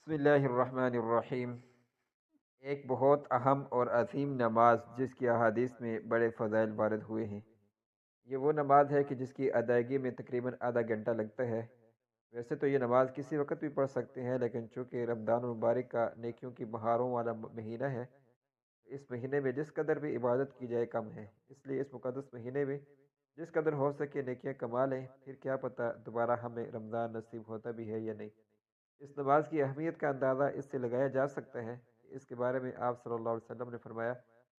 बिस्मिल्लाहिर्रहमानिर्रहीम। एक बहुत अहम और अजीम नमाज जिसकी अहादीस में बड़े फ़ज़ाइल वारद हुए हैं। ये वो नमाज है कि जिसकी अदायगी में तकरीबन आधा घंटा लगता है। वैसे तो ये नमाज किसी वक्त भी पढ़ सकते हैं, लेकिन चूँकि रमज़ान मुबारक का नेकियों की बहारों वाला महीना है, इस महीने में जिस कदर भी इबादत की जाए कम है। इसलिए इस मुक़द्दस महीने में जिस कदर हो सके नेकियां कमा लें, फिर क्या पता दोबारा हमें रमज़ान नसीब होता भी है या नहीं। इस नमाज की अहमियत का अंदाज़ा इससे लगाया जा सकता है कि इसके बारे में आप सल्लल्लाहु अलैहि वसल्लम ने फरमाया,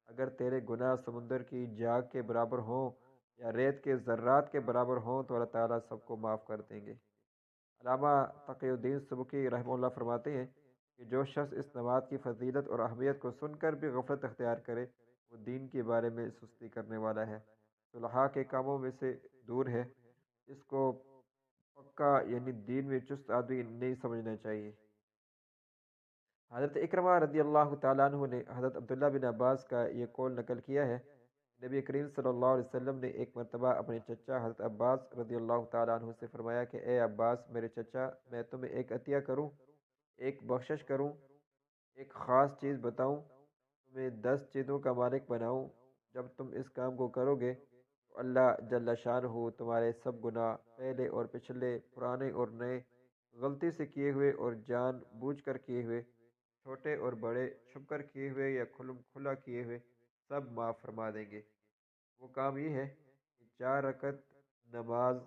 अगर तेरे गुनाह समुंदर की झाग के बराबर हों या रेत के ज़र्रात के बराबर हों तो अल्लाह ताला सबको माफ़ कर देंगे। अल्लामा तक़ीउद्दीन सुबकी रहमतुल्लाह फरमाते हैं कि जो शख्स इस नमाज की फजीलत और अहमियत को सुनकर भी गफलत अख्तियार करे, वो दीन के बारे में सुस्ती करने वाला है, सुलहा के कामों में से दूर है। इसको पक्का यानी दीन में चुस्त आदमी नहीं समझना चाहिए। हज़रत इकरमा रज़ी अल्लाह तआला अन्हु ने हज़रत अब्दुल्ला बिन अब्बास का ये कौल नकल किया है। नबी करीम सल्लल्लाहु अलैहि वसल्लम ने एक मरतबा अपने चचा हज़रत अब्बास रज़ी अल्लाह तआला अन्हु से फरमाया कि ए अब्बास मेरे चचा, मैं तुम्हें एक अतिया करूं, एक बख्शिश करूं, एक ख़ास चीज़ बताऊं, तुम्हें 10 चीज़ों का मालिक बनाऊं। जब तुम इस काम को करोगे तो अल्लाह जल्ल शानहू तुम्हारे सब गुनाह, पहले और पिछले, पुराने और नए, गलती से किए हुए और जान बूझ कर किए हुए, छोटे और बड़े, छुपकर किए हुए या खुलम खुला किए हुए, सब माफ़ फरमा देंगे। वो काम ये है कि 4 रकत नमाज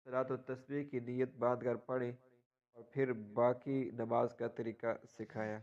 सलात व तस्बीह की नीयत बांध कर पढ़ें और फिर बाकी नमाज का तरीका सिखाया।